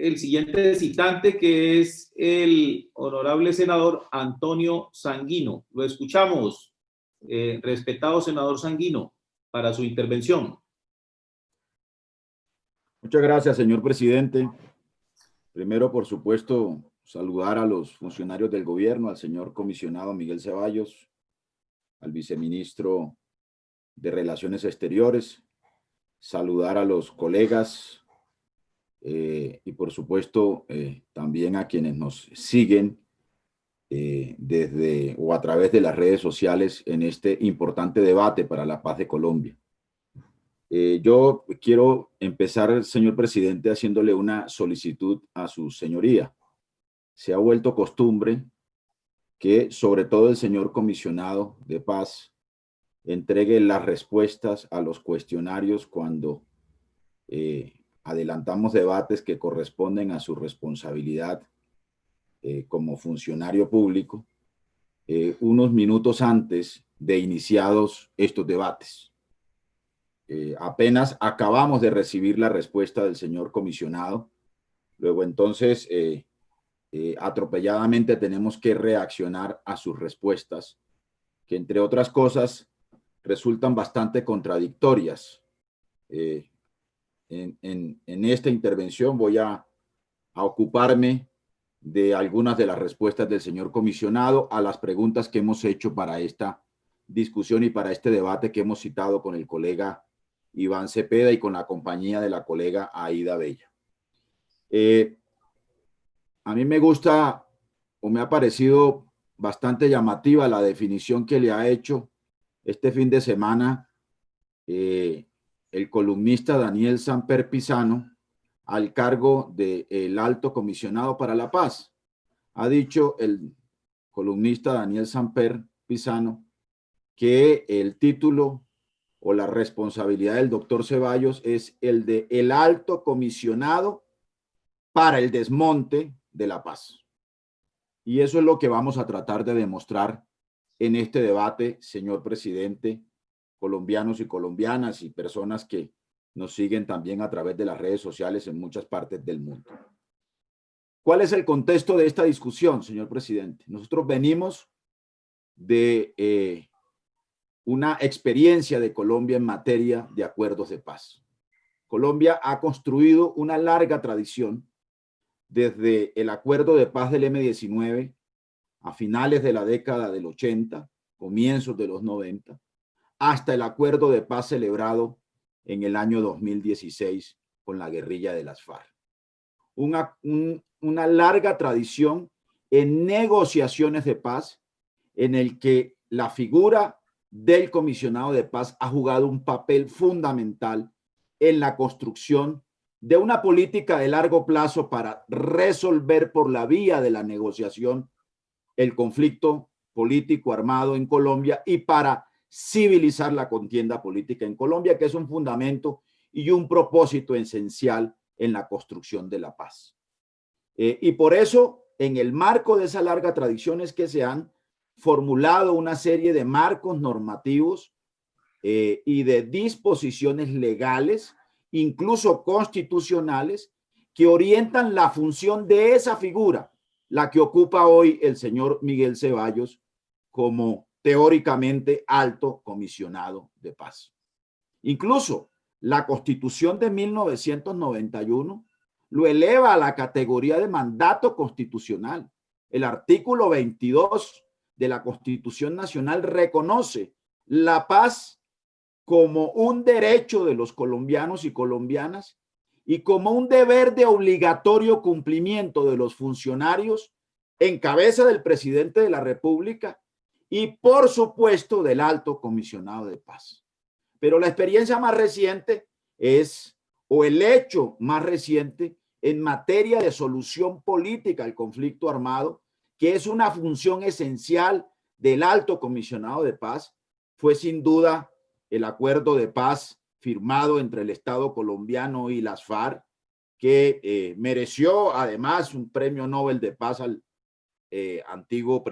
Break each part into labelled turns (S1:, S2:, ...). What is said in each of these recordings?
S1: el siguiente citante, que es el honorable senador Antonio Sanguino. Lo escuchamos, respetado senador Sanguino, para su intervención.
S2: Muchas gracias, señor presidente. Primero, por supuesto, saludar a los funcionarios del gobierno, al señor comisionado Miguel Ceballos, al viceministro de Relaciones Exteriores, saludar a los colegas y, por supuesto, también a quienes nos siguen desde o a través de las redes sociales en este importante debate para la paz de Colombia. Yo quiero empezar, señor presidente, haciéndole una solicitud a su señoría. Se ha vuelto costumbre que, sobre todo, el señor comisionado de paz entregue las respuestas a los cuestionarios cuando adelantamos debates que corresponden a su responsabilidad como funcionario público, unos minutos antes de iniciados estos debates. Apenas acabamos de recibir la respuesta del señor comisionado. Luego entonces atropelladamente tenemos que reaccionar a sus respuestas, que entre otras cosas resultan bastante contradictorias. En esta intervención voy a ocuparme de algunas de las respuestas del señor comisionado a las preguntas que hemos hecho para esta discusión y para este debate que hemos citado con el colega Iván Cepeda y con la compañía de la colega Aida Bella. A mí me gusta o me ha parecido bastante llamativa la definición que le ha hecho este fin de semana el columnista Daniel Samper Pizano al cargo del Alto Comisionado para la Paz. Ha dicho el columnista Daniel Samper Pizano que el título o la responsabilidad del doctor Ceballos es el de el Alto Comisionado para el Desmonte de la Paz. Y eso es lo que vamos a tratar de demostrar en este debate, señor presidente, colombianos y colombianas y personas que nos siguen también a través de las redes sociales en muchas partes del mundo. ¿Cuál es el contexto de esta discusión, señor presidente? Nosotros venimos de una experiencia de Colombia en materia de acuerdos de paz. Colombia ha construido una larga tradición desde el acuerdo de paz del M-19 a finales de la década del 80, comienzos de los 90, hasta el acuerdo de paz celebrado en el año 2016 con la guerrilla de las FARC. Una larga tradición en negociaciones de paz en el que la figura del comisionado de paz ha jugado un papel fundamental en la construcción de una política de largo plazo para resolver por la vía de la negociación el conflicto político armado en Colombia y para civilizar la contienda política en Colombia, que es un fundamento y un propósito esencial en la construcción de la paz. Y por eso, en el marco de esa larga tradición es que se han formulado una serie de marcos normativos y de disposiciones legales, incluso constitucionales, que orientan la función de esa figura, la que ocupa hoy el señor Miguel Ceballos como teóricamente alto comisionado de paz. Incluso la Constitución de 1991 lo eleva a la categoría de mandato constitucional. El artículo 22 de la Constitución Nacional reconoce la paz como un derecho de los colombianos y colombianas y como un deber de obligatorio cumplimiento de los funcionarios en cabeza del presidente de la República y, por supuesto, del Alto Comisionado de Paz. Pero la experiencia más reciente es, o el hecho más reciente en materia de solución política al conflicto armado, que es una función esencial del Alto Comisionado de Paz, fue sin duda el acuerdo de paz firmado entre el Estado colombiano y las FARC, que mereció además un premio Nobel de Paz al antiguo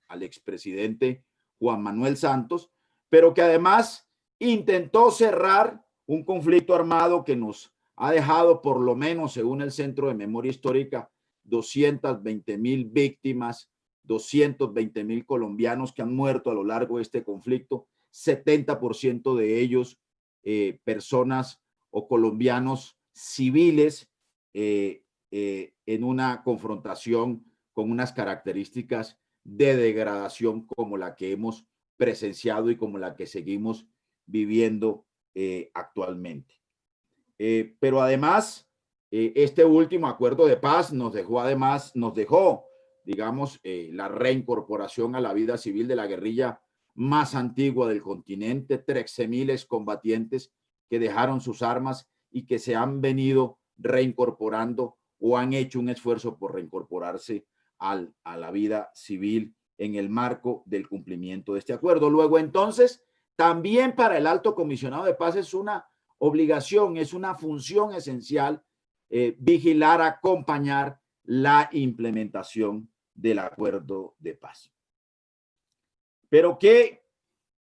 S2: al expresidente Juan Manuel Santos, pero que además intentó cerrar un conflicto armado que nos ha dejado por lo menos, según el Centro de Memoria Histórica, 220,000 víctimas, 220,000 colombianos que han muerto a lo largo de este conflicto, 70% de ellos personas o colombianos civiles en una confrontación con unas características de degradación como la que hemos presenciado y como la que seguimos viviendo actualmente. Pero además, este último acuerdo de paz nos dejó, digamos, la reincorporación a la vida civil de la guerrilla más antigua del continente, 13,000 excombatientes que dejaron sus armas y que se han venido reincorporando o han hecho un esfuerzo por reincorporarse a la vida civil en el marco del cumplimiento de este acuerdo. Luego, entonces, también para el Alto Comisionado de Paz es una obligación, es una función esencial vigilar, acompañar la implementación del acuerdo de paz. Pero ¿qué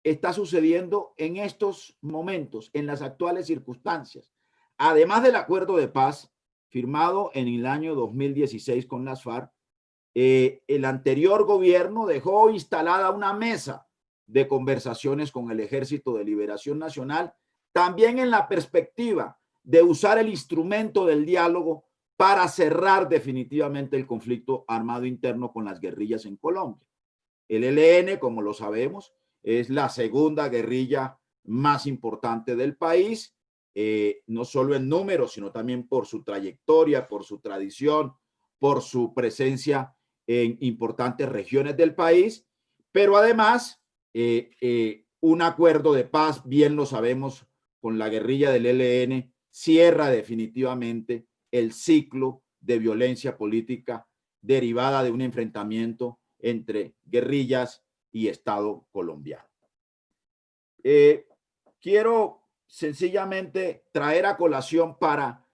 S2: está sucediendo en estos momentos, en las actuales circunstancias? Además del acuerdo de paz firmado en el año 2016 con las FARC, el anterior gobierno dejó instalada una mesa de conversaciones con el Ejército de Liberación Nacional, también en la perspectiva de usar el instrumento del diálogo para cerrar definitivamente el conflicto armado interno con las guerrillas en Colombia. El ELN, como lo sabemos, es la segunda guerrilla más importante del país, no solo en número, sino también por su trayectoria, por su tradición, por su presencia en importantes regiones del país, pero además un acuerdo de paz, bien lo sabemos, con la guerrilla del ELN, cierra definitivamente el ciclo de violencia política derivada de un enfrentamiento entre guerrillas y Estado colombiano. Quiero sencillamente traer a colación para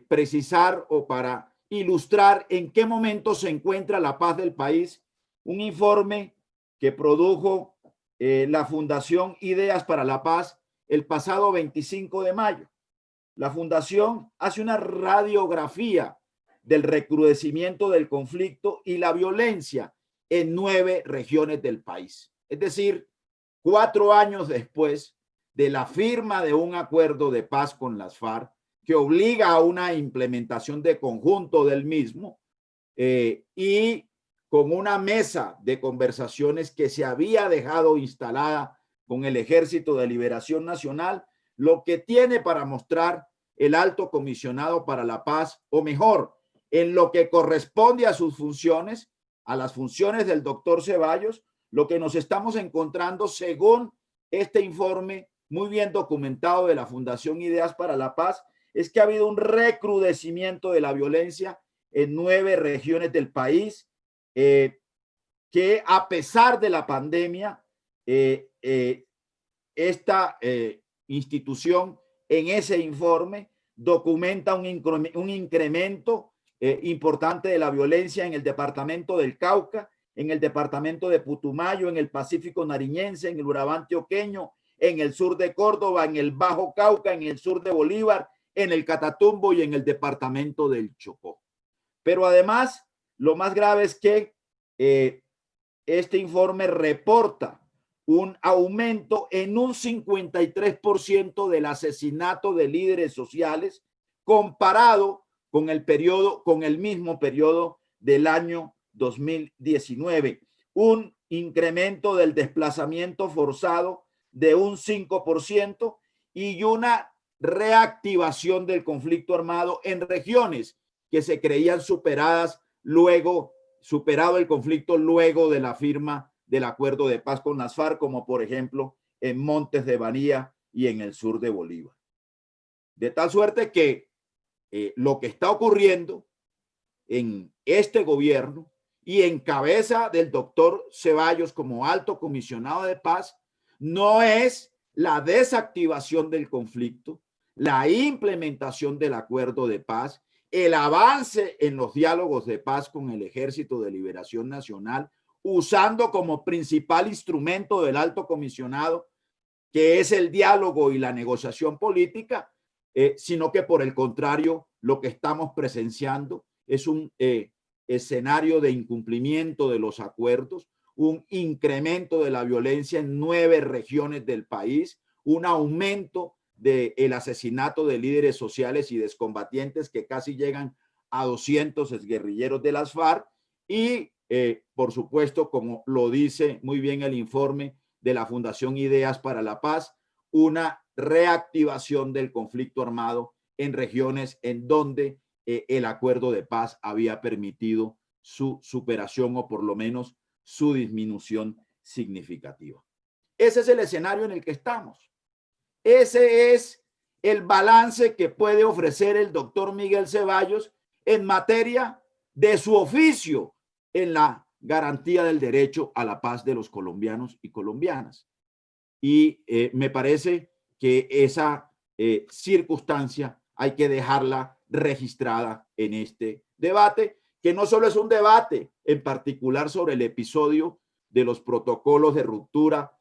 S2: precisar o para ilustrar en qué momento se encuentra la paz del país, un informe que produjo la Fundación Ideas para la Paz el pasado 25 de mayo. La Fundación hace una radiografía del recrudecimiento del conflicto y la violencia en 9 regiones del país. Es decir, 4 años después de la firma de un acuerdo de paz con las FARC que obliga a una implementación de conjunto del mismo y con una mesa de conversaciones que se había dejado instalada con el Ejército de Liberación Nacional, lo que tiene para mostrar el Alto Comisionado para la Paz, o mejor, en lo que corresponde a sus funciones, a las funciones del doctor Ceballos, lo que nos estamos encontrando según este informe muy bien documentado de la Fundación Ideas para la Paz, es que ha habido un recrudecimiento de la violencia en 9 regiones del país, que a pesar de la pandemia, esta institución en ese informe documenta un incremento importante de la violencia en el departamento del Cauca, en el departamento de Putumayo, en el Pacífico Nariñense, en el Urabá antioqueño, en el sur de Córdoba, en el Bajo Cauca, en el sur de Bolívar, en el Catatumbo y en el departamento del Chocó. Pero además, lo más grave es que este informe reporta un aumento en un 53% del asesinato de líderes sociales comparado con el mismo periodo del año 2019. Un incremento del desplazamiento forzado de un 5% y una reactivación del conflicto armado en regiones que se creían superado el conflicto luego de la firma del acuerdo de paz con las FARC, como por ejemplo en Montes de María y en el sur de Bolívar. De tal suerte que lo que está ocurriendo en este gobierno y en cabeza del doctor Ceballos como alto comisionado de paz no es la desactivación del conflicto, la implementación del acuerdo de paz, el avance en los diálogos de paz con el Ejército de Liberación Nacional, usando como principal instrumento del alto comisionado, que es el diálogo y la negociación política, sino que por el contrario, lo que estamos presenciando es un escenario de incumplimiento de los acuerdos, un incremento de la violencia en 9 regiones del país, un aumento del asesinato de líderes sociales y de excombatientes que casi llegan a 200 exguerrilleros de las FARC y, por supuesto, como lo dice muy bien el informe de la Fundación Ideas para la Paz, una reactivación del conflicto armado en regiones en donde el acuerdo de paz había permitido su superación o por lo menos su disminución significativa. Ese es el escenario en el que estamos. Ese es el balance que puede ofrecer el doctor Miguel Ceballos en materia de su oficio en la garantía del derecho a la paz de los colombianos y colombianas. Y me parece que esa circunstancia hay que dejarla registrada en este debate, que no solo es un debate en particular sobre el episodio de los protocolos de ruptura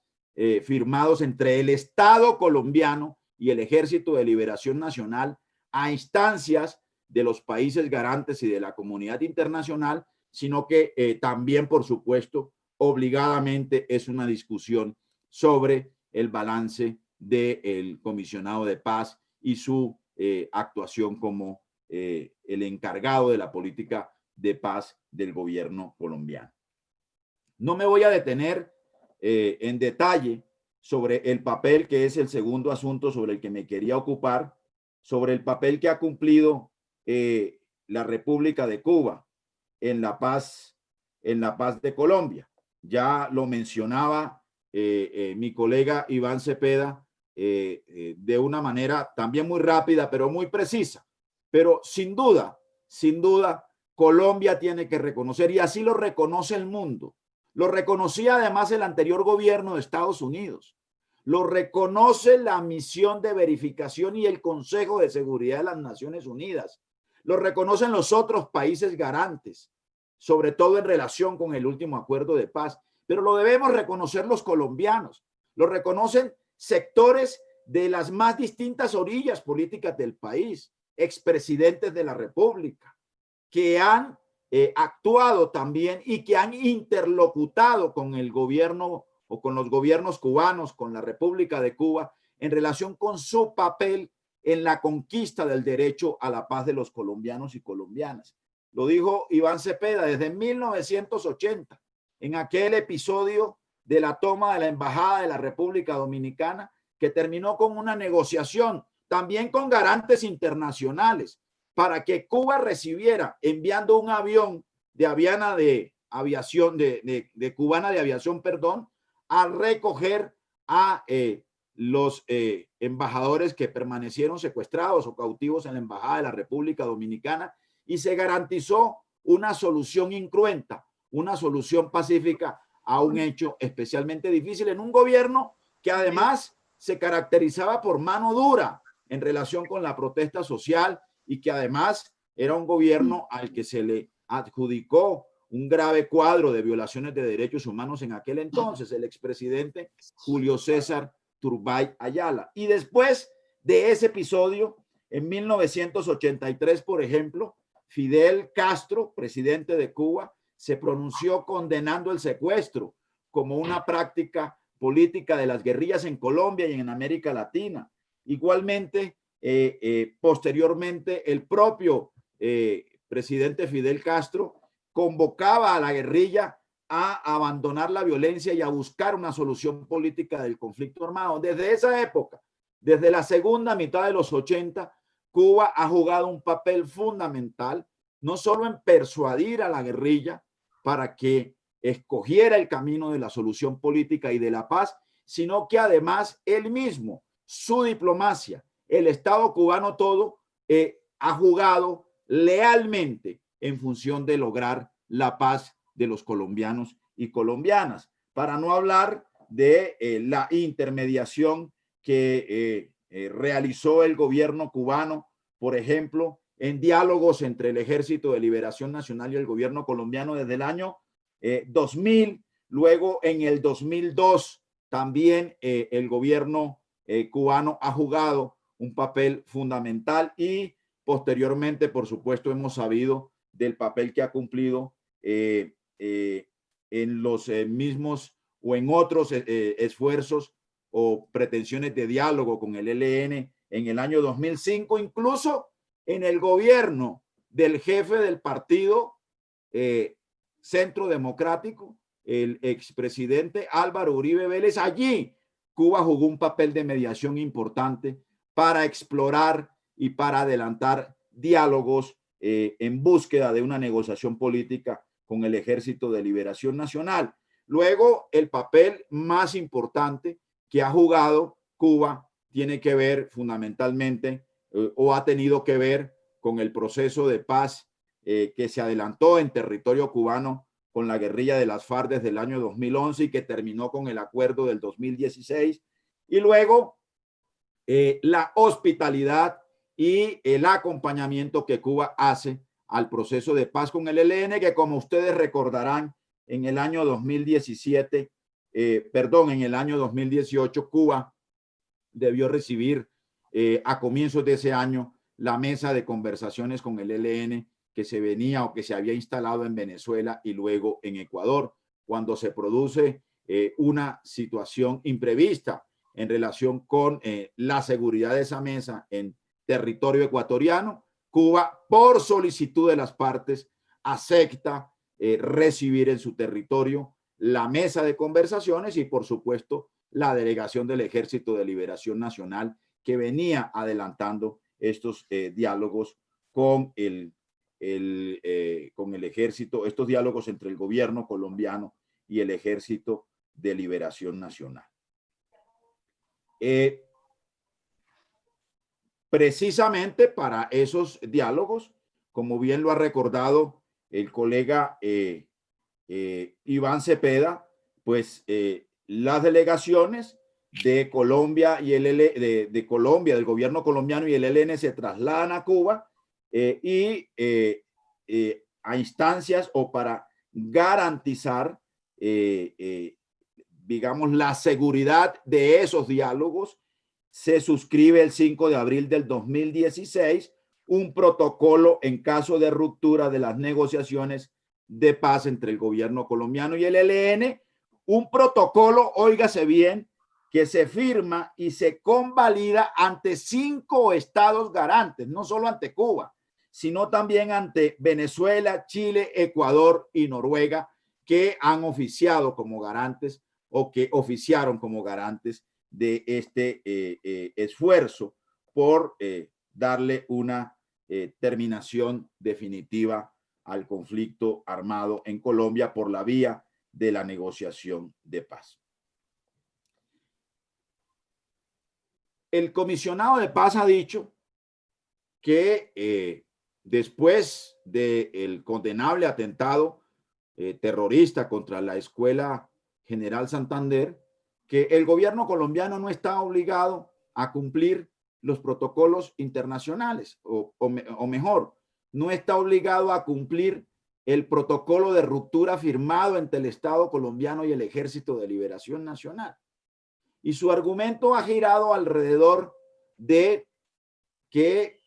S2: firmados entre el Estado colombiano y el Ejército de Liberación Nacional a instancias de los países garantes y de la comunidad internacional, sino que también, por supuesto, obligadamente es una discusión sobre el balance del comisionado de paz y su actuación como el encargado de la política de paz del gobierno colombiano. No me voy a detener en detalle sobre el papel, que es el segundo asunto sobre el que me quería ocupar, sobre el papel que ha cumplido la República de Cuba en la paz de Colombia. Ya lo mencionaba mi colega Iván Cepeda de una manera también muy rápida, pero muy precisa. Pero sin duda, Colombia tiene que reconocer, y así lo reconoce el mundo. Lo reconocía además el anterior gobierno de Estados Unidos. Lo reconoce la misión de verificación y el Consejo de Seguridad de las Naciones Unidas. Lo reconocen los otros países garantes, sobre todo en relación con el último acuerdo de paz. Pero lo debemos reconocer los colombianos. Lo reconocen sectores de las más distintas orillas políticas del país, expresidentes de la República, que han actuado también y que han interlocutado con el gobierno o con los gobiernos cubanos, con la República de Cuba, en relación con su papel en la conquista del derecho a la paz de los colombianos y colombianas. Lo dijo Iván Cepeda desde 1980, en aquel episodio de la toma de la Embajada de la República Dominicana, que terminó con una negociación, también con garantes internacionales, para que Cuba recibiera, enviando un avión de Aviana de aviación, de Cubana de Aviación, perdón, a recoger a los embajadores que permanecieron secuestrados o cautivos en la Embajada de la República Dominicana, y se garantizó una solución incruenta, una solución pacífica a un hecho especialmente difícil en un gobierno que además se caracterizaba por mano dura en relación con la protesta social y que además era un gobierno al que se le adjudicó un grave cuadro de violaciones de derechos humanos en aquel entonces, el expresidente Julio César Turbay Ayala. Y después de ese episodio, en 1983, por ejemplo, Fidel Castro, presidente de Cuba, se pronunció condenando el secuestro como una práctica política de las guerrillas en Colombia y en América Latina. Igualmente, posteriormente, el propio presidente Fidel Castro convocaba a la guerrilla a abandonar la violencia y a buscar una solución política del conflicto armado. Desde esa época, desde la segunda mitad de los 80, Cuba ha jugado un papel fundamental, no solo en persuadir a la guerrilla para que escogiera el camino de la solución política y de la paz, sino que además él mismo, su diplomacia, el Estado cubano todo, ha jugado lealmente en función de lograr la paz de los colombianos y colombianas, para no hablar de la intermediación que realizó el gobierno cubano, por ejemplo, en diálogos entre el Ejército de Liberación Nacional y el gobierno colombiano desde el año 2000, luego en el 2002 también el gobierno cubano ha jugado un papel fundamental y posteriormente, por supuesto, hemos sabido del papel que ha cumplido en los mismos o en otros esfuerzos o pretensiones de diálogo con el ELN en el año 2005, incluso en el gobierno del jefe del partido Centro Democrático, el expresidente Álvaro Uribe Vélez. Allí Cuba jugó un papel de mediación importante para explorar y para adelantar diálogos en búsqueda de una negociación política con el Ejército de Liberación Nacional. Luego, el papel más importante que ha jugado Cuba tiene que ver fundamentalmente o ha tenido que ver con el proceso de paz que se adelantó en territorio cubano con la guerrilla de las FARC desde el año 2011 y que terminó con el acuerdo del 2016. Y luego la hospitalidad y el acompañamiento que Cuba hace al proceso de paz con el ELN, que como ustedes recordarán, en el año 2017, en el año 2018, Cuba debió recibir a comienzos de ese año la mesa de conversaciones con el ELN que se venía o que se había instalado en Venezuela y luego en Ecuador, cuando se produce una situación imprevista en relación con la seguridad de esa mesa en territorio ecuatoriano. Cuba, por solicitud de las partes, acepta recibir en su territorio la mesa de conversaciones y, por supuesto, la delegación del Ejército de Liberación Nacional que venía adelantando estos diálogos con el ejército, estos diálogos entre el gobierno colombiano y el Ejército de Liberación Nacional. Precisamente para esos diálogos, como bien lo ha recordado el colega Iván Cepeda, pues las delegaciones de Colombia y de Colombia, del gobierno colombiano y el ELN se trasladan a Cuba a instancias o para garantizar, digamos, la seguridad de esos diálogos. Se suscribe el 5 de abril del 2016 un protocolo en caso de ruptura de las negociaciones de paz entre el gobierno colombiano y el ELN. Un protocolo, óigase bien, que se firma y se convalida ante 5 estados garantes, no solo ante Cuba, sino también ante Venezuela, Chile, Ecuador y Noruega, que han oficiado como garantes o que oficiaron como garantes de este esfuerzo por darle una terminación definitiva al conflicto armado en Colombia por la vía de la negociación de paz. El comisionado de paz ha dicho que después del condenable atentado terrorista contra la Escuela General Santander, que el gobierno colombiano no está obligado a cumplir los protocolos internacionales, o mejor, no está obligado a cumplir el protocolo de ruptura firmado entre el Estado colombiano y el Ejército de Liberación Nacional. Y su argumento ha girado alrededor de que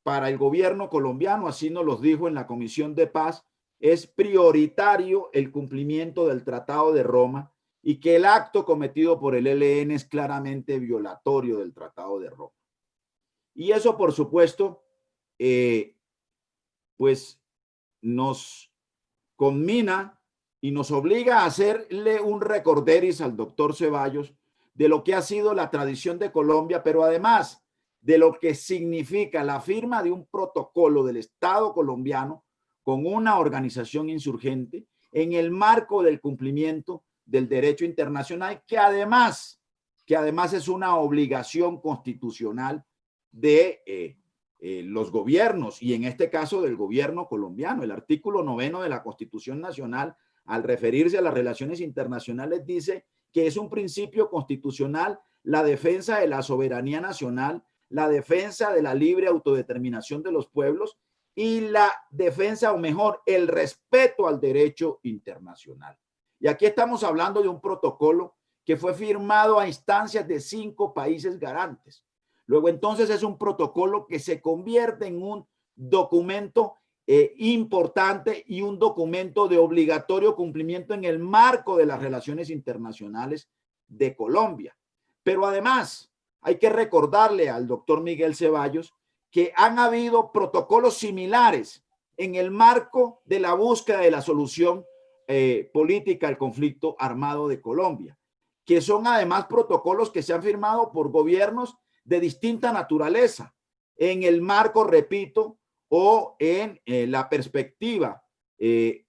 S2: para el gobierno colombiano, así nos lo dijo en la Comisión de Paz, es prioritario el cumplimiento del Tratado de Roma y que el acto cometido por el ELN es claramente violatorio del Tratado de Roma. Y eso, por supuesto, pues nos conmina y nos obliga a hacerle un recorderis al doctor Ceballos de lo que ha sido la tradición de Colombia, pero además de lo que significa la firma de un protocolo del Estado colombiano con una organización insurgente en el marco del cumplimiento del derecho internacional, que además es una obligación constitucional de los gobiernos y en este caso del gobierno colombiano. El artículo 9 de la Constitución Nacional, al referirse a las relaciones internacionales, dice que es un principio constitucional la defensa de la soberanía nacional, la defensa de la libre autodeterminación de los pueblos y la defensa, o mejor, el respeto al derecho internacional. Y aquí estamos hablando de un protocolo que fue firmado a instancias de 5 países garantes. Luego entonces es un protocolo que se convierte en un documento importante y un documento de obligatorio cumplimiento en el marco de las relaciones internacionales de Colombia. Pero además hay que recordarle al doctor Miguel Ceballos que han habido protocolos similares en el marco de la búsqueda de la solución política al conflicto armado de Colombia, que son además protocolos que se han firmado por gobiernos de distinta naturaleza, en el marco, repito, o en la perspectiva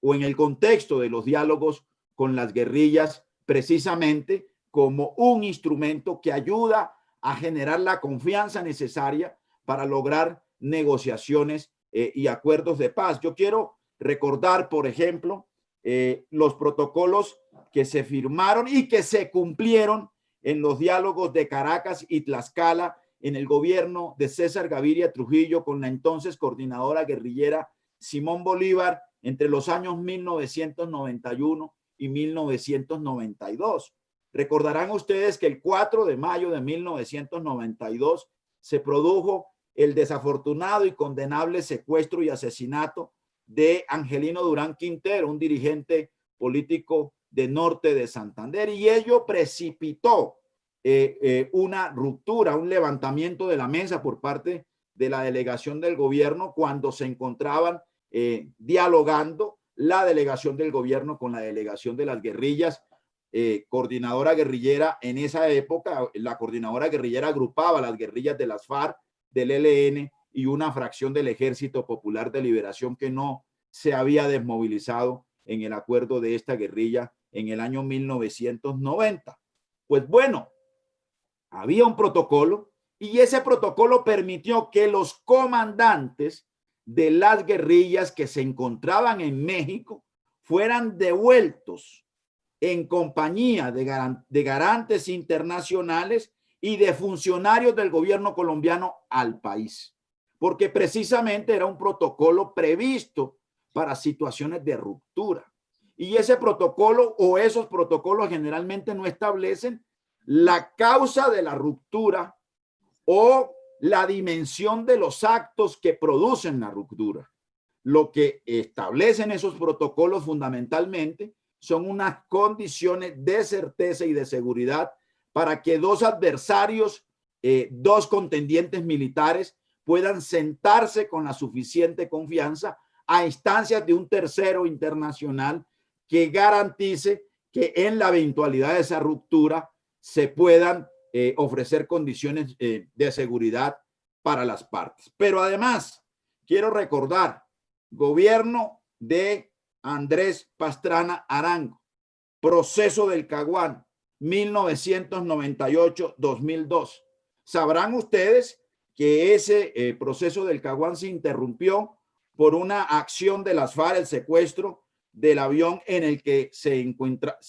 S2: o en el contexto de los diálogos con las guerrillas, precisamente como un instrumento que ayuda a generar la confianza necesaria para lograr negociaciones y acuerdos de paz. Yo quiero recordar, por ejemplo, los protocolos que se firmaron y que se cumplieron en los diálogos de Caracas y Tlaxcala en el gobierno de César Gaviria Trujillo con la entonces coordinadora guerrillera Simón Bolívar entre los años 1991 y 1992. Recordarán ustedes que el 4 de mayo de 1992 se produjo el desafortunado y condenable secuestro y asesinato de Angelino Durán Quintero, un dirigente político de Norte de Santander, y ello precipitó una ruptura, un levantamiento de la mesa por parte de la delegación del gobierno cuando se encontraban dialogando la delegación del gobierno con la delegación de las guerrillas. Coordinadora guerrillera en esa época, la coordinadora guerrillera agrupaba las guerrillas de las FARC, del ELN y una fracción del Ejército Popular de Liberación que no se había desmovilizado en el acuerdo de esta guerrilla en el año 1990. Pues bueno, había un protocolo y ese protocolo permitió que los comandantes de las guerrillas que se encontraban en México fueran devueltos en compañía de garantes internacionales y de funcionarios del gobierno colombiano al país, porque precisamente era un protocolo previsto para situaciones de ruptura. Y ese protocolo o esos protocolos generalmente no establecen la causa de la ruptura o la dimensión de los actos que producen la ruptura. Lo que establecen esos protocolos fundamentalmente son unas condiciones de certeza y de seguridad para que dos adversarios, dos contendientes militares puedan sentarse con la suficiente confianza a instancias de un tercero internacional que garantice que en la eventualidad de esa ruptura se puedan ofrecer condiciones de seguridad para las partes. Pero además, quiero recordar, gobierno de Andrés Pastrana Arango, proceso del Caguán, 1998-2002. Sabrán ustedes que ese proceso del Caguán se interrumpió por una acción de las FARC, el secuestro del avión en el que se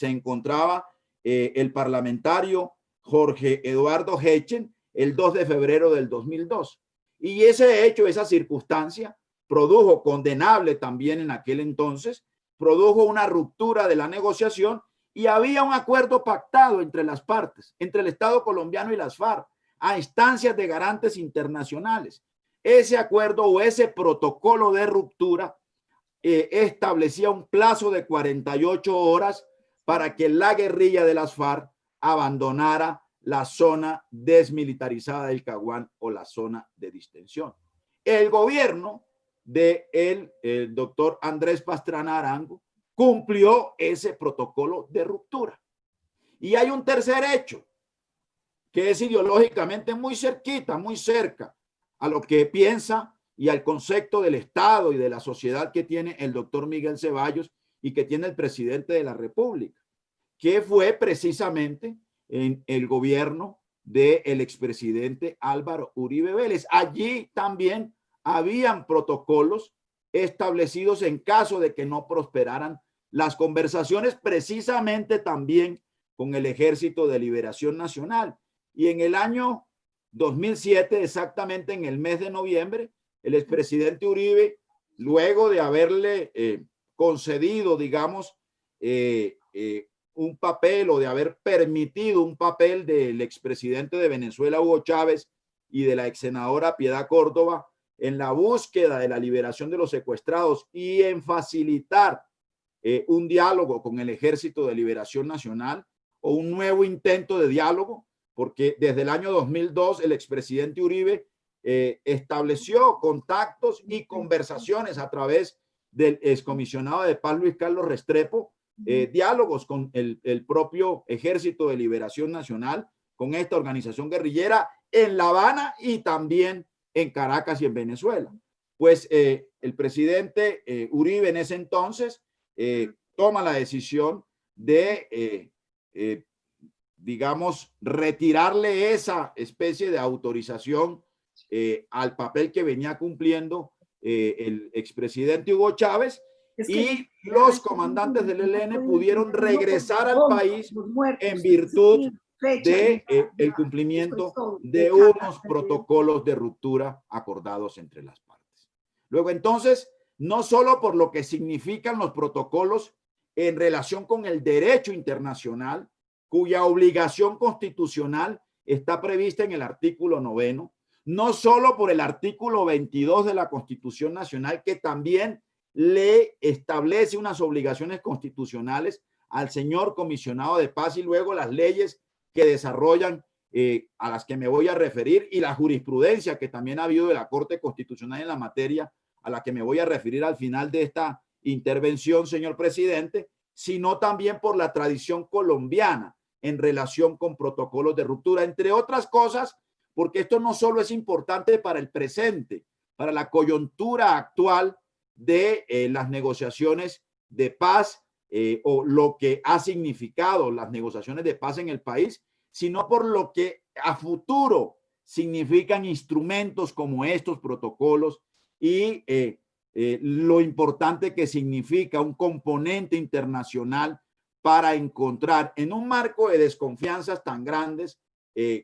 S2: encontraba el parlamentario Jorge Eduardo Hechen el 2 de febrero del 2002. Y ese hecho, esa circunstancia, produjo, condenable también en aquel entonces, produjo una ruptura de la negociación y había un acuerdo pactado entre las partes, entre el Estado colombiano y las FARC, a instancias de garantes internacionales. Ese acuerdo o ese protocolo de ruptura establecía un plazo de 48 horas para que la guerrilla de las FARC abandonara la zona desmilitarizada del Caguán o la zona de distensión. El gobierno del doctor Andrés Pastrana Arango cumplió ese protocolo de ruptura. Y hay un tercer hecho que es ideológicamente muy cerquita, muy cerca a lo que piensa y al concepto del Estado y de la sociedad que tiene el doctor Miguel Ceballos y que tiene el presidente de la República, que fue precisamente en el gobierno del expresidente Álvaro Uribe Vélez. Allí también habían protocolos establecidos en caso de que no prosperaran las conversaciones, precisamente también con el Ejército de Liberación Nacional. Y en el año 2007, exactamente en el mes de noviembre, el expresidente Uribe, luego de haberle concedido, digamos, un papel o de haber permitido un papel del expresidente de Venezuela, Hugo Chávez, y de la ex senadora Piedad Córdoba en la búsqueda de la liberación de los secuestrados y en facilitar un diálogo con el Ejército de Liberación Nacional o un nuevo intento de diálogo, porque desde el año 2002 el expresidente Uribe estableció contactos y conversaciones a través del excomisionado de paz Luis Carlos Restrepo, diálogos con el propio Ejército de Liberación Nacional, con esta organización guerrillera en La Habana y también en Caracas y en Venezuela. Pues el presidente Uribe en ese entonces toma la decisión de, digamos, retirarle esa especie de autorización al papel que venía cumpliendo el expresidente Hugo Chávez, y los comandantes del ELN pudieron regresar al país en virtud de el cumplimiento de unos protocolos de ruptura acordados entre las partes. Luego, entonces, no solo por lo que significan los protocolos en relación con el derecho internacional, cuya obligación constitucional está prevista en el artículo 9, no solo por el artículo 22 de la Constitución Nacional, que también le establece unas obligaciones constitucionales al señor comisionado de paz, y luego las leyes que desarrollan a las que me voy a referir, y la jurisprudencia que también ha habido de la Corte Constitucional en la materia, a la que me voy a referir al final de esta intervención, señor presidente, sino también por la tradición colombiana en relación con protocolos de ruptura, entre otras cosas, porque esto no solo es importante para el presente, para la coyuntura actual de las negociaciones de paz o lo que ha significado las negociaciones de paz en el país, sino por lo que a futuro significan instrumentos como estos protocolos y lo importante que significa un componente internacional para encontrar, en un marco de desconfianzas tan grandes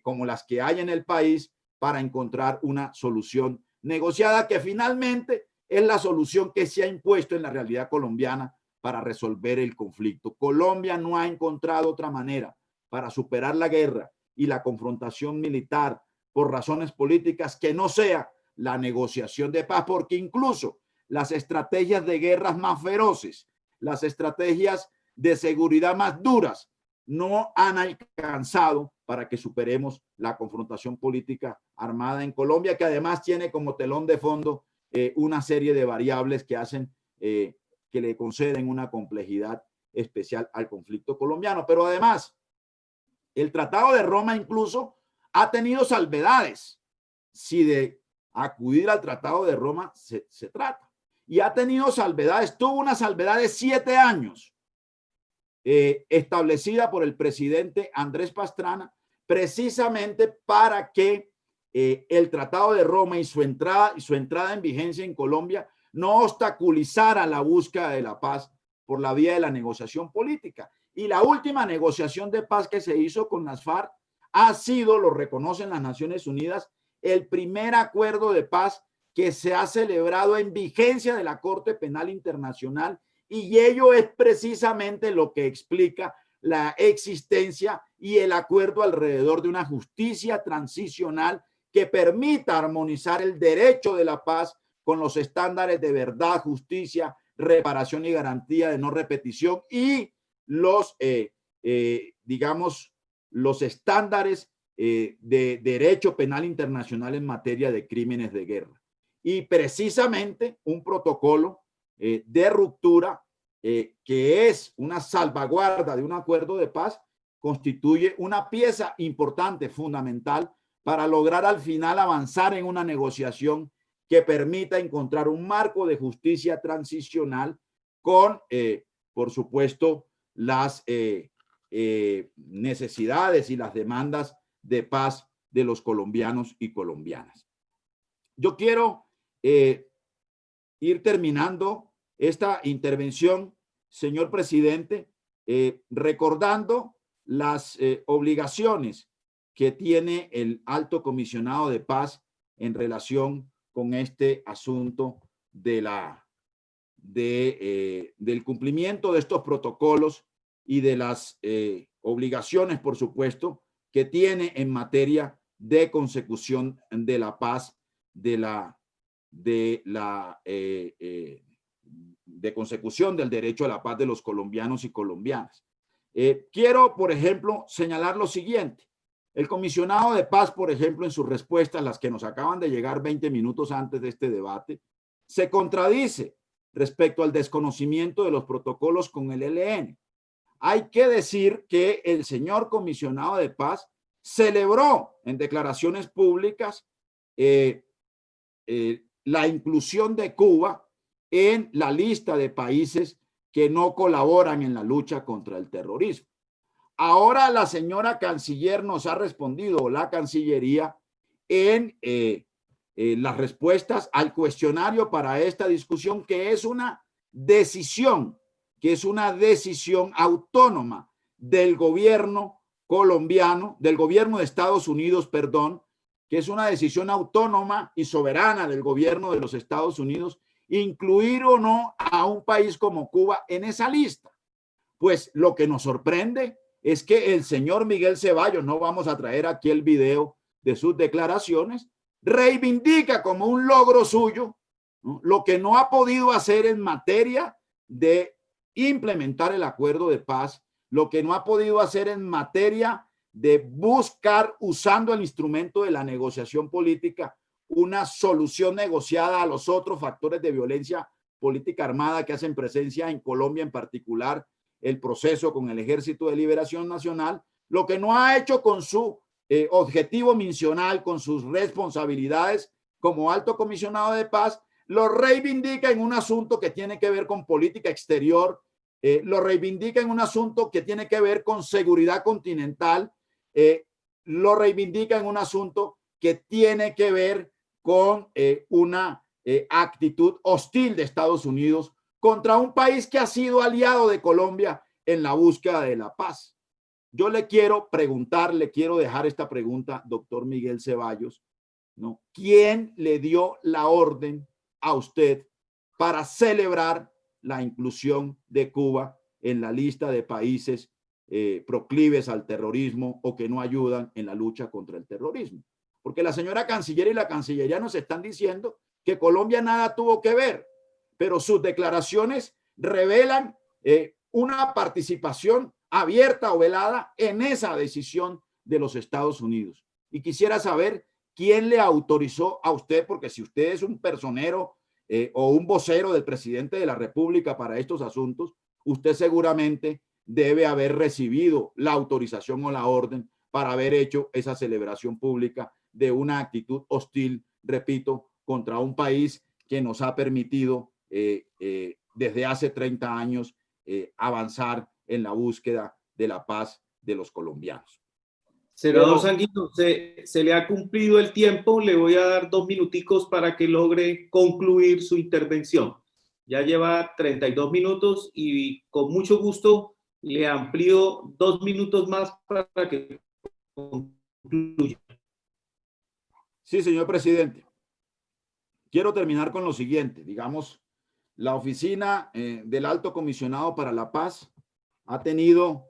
S2: como las que hay en el país, para encontrar una solución negociada que finalmente es la solución que se ha impuesto en la realidad colombiana para resolver el conflicto. Colombia no ha encontrado otra manera para superar la guerra y la confrontación militar por razones políticas que no sea la negociación de paz, porque incluso las estrategias de guerras más feroces, las estrategias de seguridad más duras, no han alcanzado para que superemos la confrontación política armada en Colombia, que además tiene como telón de fondo una serie de variables que hacen que le conceden una complejidad especial al conflicto colombiano. Pero además, el Tratado de Roma incluso ha tenido salvedades, si de acudir al Tratado de Roma se trata. Y ha tenido salvedades, tuvo una salvedad de 7 años establecida por el presidente Andrés Pastrana, precisamente para que el Tratado de Roma y su entrada en vigencia en Colombia no obstaculizara la búsqueda de la paz por la vía de la negociación política. Y la última negociación de paz que se hizo con las FARC ha sido, lo reconocen las Naciones Unidas, el primer acuerdo de paz que se ha celebrado en vigencia de la Corte Penal Internacional, y ello es precisamente lo que explica la existencia y el acuerdo alrededor de una justicia transicional que permita armonizar el derecho de la paz con los estándares de verdad, justicia, reparación y garantía de no repetición, y los, digamos, los estándares de derecho penal internacional en materia de crímenes de guerra. Y precisamente un protocolo de ruptura que es una salvaguarda de un acuerdo de paz, constituye una pieza importante, fundamental, para lograr al final avanzar en una negociación que permita encontrar un marco de justicia transicional con, por supuesto, las necesidades y las demandas de paz de los colombianos y colombianas. Yo quiero ir terminando esta intervención, señor presidente, recordando las obligaciones que tiene el alto comisionado de paz en relación con este asunto de del cumplimiento de estos protocolos y de las obligaciones, por supuesto, que tiene en materia de consecución de la paz, de consecución del derecho a la paz de los colombianos y colombianas. Quiero, por ejemplo, señalar lo siguiente. El comisionado de paz, por ejemplo, en sus respuestas, las que nos acaban de llegar 20 minutos antes de este debate, se contradice respecto al desconocimiento de los protocolos con el ELN. Hay que decir que el señor comisionado de paz celebró en declaraciones públicas la inclusión de Cuba en la lista de países que no colaboran en la lucha contra el terrorismo. Ahora la señora canciller nos ha respondido, o la Cancillería, en las respuestas al cuestionario para esta discusión, que es una decisión autónoma del gobierno colombiano, del gobierno de Estados Unidos, perdón, que es una decisión autónoma y soberana del gobierno de los Estados Unidos, incluir o no a un país como Cuba en esa lista. Pues lo que nos sorprende es que el señor Miguel Ceballos, no vamos a traer aquí el video de sus declaraciones, reivindica como un logro suyo, ¿no?, lo que no ha podido hacer en materia de implementar el acuerdo de paz, lo que no ha podido hacer en materia de buscar, usando el instrumento de la negociación política, una solución negociada a los otros factores de violencia política armada que hacen presencia en Colombia, en particular el proceso con el Ejército de Liberación Nacional, lo que no ha hecho con su objetivo misional, con sus responsabilidades como alto comisionado de paz, lo reivindica en un asunto que tiene que ver con política exterior, lo reivindica en un asunto que tiene que ver con seguridad continental, lo reivindica en un asunto que tiene que ver con una actitud hostil de Estados Unidos contra un país que ha sido aliado de Colombia en la búsqueda de la paz. Yo le quiero preguntar, le quiero dejar esta pregunta, doctor Miguel Ceballos, ¿no? ¿Quién le dio la orden a usted para celebrar la inclusión de Cuba en la lista de países proclives al terrorismo o que no ayudan en la lucha contra el terrorismo? Porque la señora canciller y la Cancillería nos están diciendo que Colombia nada tuvo que ver, pero sus declaraciones revelan una participación abierta o velada en esa decisión de los Estados Unidos. Y quisiera saber quién le autorizó a usted, porque si usted es un personero o un vocero del presidente de la República para estos asuntos, usted seguramente debe haber recibido la autorización o la orden para haber hecho esa celebración pública de una actitud hostil, repito, contra un país que nos ha permitido desde hace 30 años avanzar en la búsqueda de la paz de los colombianos.
S1: Senador Sanguino, se le ha cumplido el tiempo. Le voy a dar 2 minuticos para que logre concluir su intervención. Ya lleva 32 minutos y con mucho gusto le amplío 2 minutos más para que concluya.
S2: Sí, señor presidente. Quiero terminar con lo siguiente. Digamos, la oficina del Alto Comisionado para la Paz ha tenido,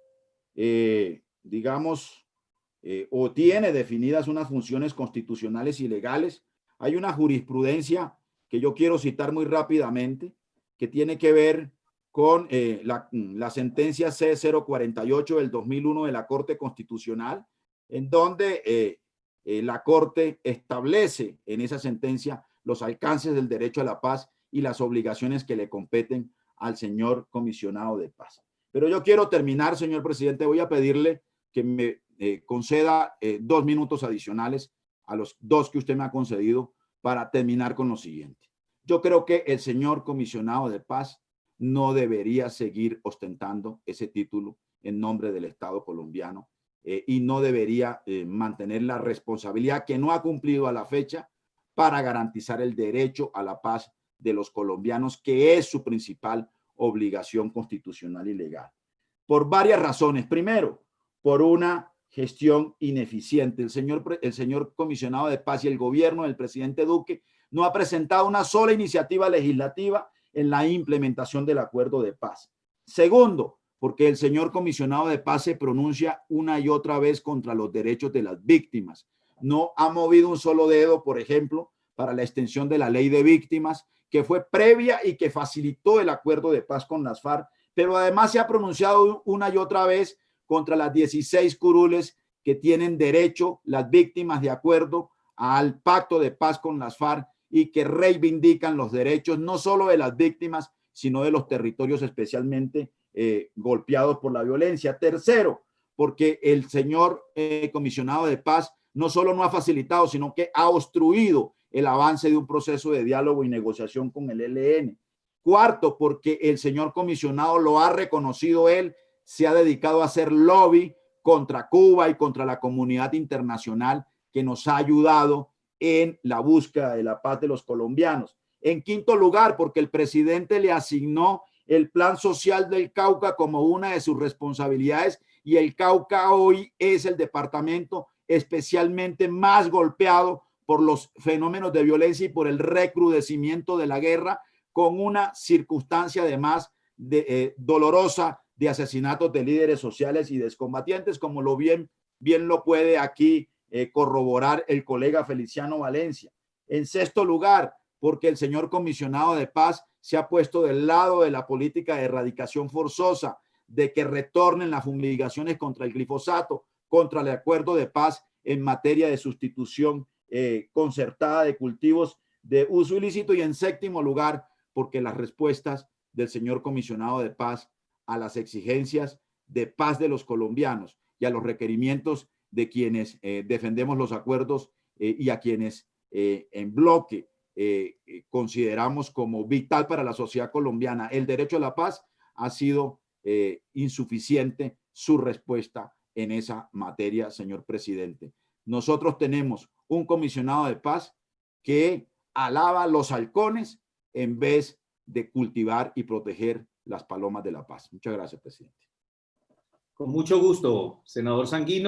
S2: o tiene definidas unas funciones constitucionales y legales. Hay una jurisprudencia que yo quiero citar muy rápidamente, que tiene que ver con la sentencia C-048 del 2001 de la Corte Constitucional, en donde la Corte establece en esa sentencia los alcances del derecho a la paz y las obligaciones que le competen al señor comisionado de paz. Pero yo quiero terminar, señor presidente. Voy a pedirle que me conceda 2 minutos adicionales a los 2 que usted me ha concedido para terminar con lo siguiente. Yo creo que el señor comisionado de paz no debería seguir ostentando ese título en nombre del Estado colombiano y no debería mantener la responsabilidad que no ha cumplido a la fecha para garantizar el derecho a la paz de los colombianos, que es su principal obligación constitucional y legal. Por varias razones. Primero, por una gestión ineficiente. El señor comisionado de paz y el gobierno del presidente Duque no ha presentado una sola iniciativa legislativa en la implementación del acuerdo de paz. Segundo, porque el señor comisionado de paz se pronuncia una y otra vez contra los derechos de las víctimas. No ha movido un solo dedo, por ejemplo, para la extensión de la ley de víctimas, que fue previa y que facilitó el acuerdo de paz con las FARC, pero además se ha pronunciado una y otra vez contra las 16 curules que tienen derecho las víctimas de acuerdo al pacto de paz con las FARC y que reivindican los derechos no solo de las víctimas, sino de los territorios especialmente golpeados por la violencia. Tercero, porque el señor comisionado de paz no solo no ha facilitado, sino que ha obstruido el avance de un proceso de diálogo y negociación con el ELN. Cuarto, porque el señor comisionado lo ha reconocido él, se ha dedicado a hacer lobby contra Cuba y contra la comunidad internacional que nos ha ayudado en la búsqueda de la paz de los colombianos. En quinto lugar, porque el presidente le asignó el Plan Social del Cauca como una de sus responsabilidades y el Cauca hoy es el departamento especialmente más golpeado por los fenómenos de violencia y por el recrudecimiento de la guerra, con una circunstancia además dolorosa de asesinatos de líderes sociales y de excombatientes, como bien lo puede aquí corroborar el colega Feliciano Valencia. En sexto lugar, porque el señor comisionado de paz se ha puesto del lado de la política de erradicación forzosa, de que retornen las fumigaciones contra el glifosato, contra el acuerdo de paz en materia de sustitución concertada de cultivos de uso ilícito. Y en séptimo lugar, porque las respuestas del señor comisionado de paz a las exigencias de paz de los colombianos y a los requerimientos de quienes defendemos los acuerdos y a quienes en bloque consideramos como vital para la sociedad colombiana el derecho a la paz, ha sido insuficiente su respuesta en esa materia, señor presidente. Nosotros tenemos un comisionado de paz que alaba los halcones en vez de cultivar y proteger las palomas de la paz. Muchas gracias, presidente.
S1: Con mucho gusto, senador Sanguino.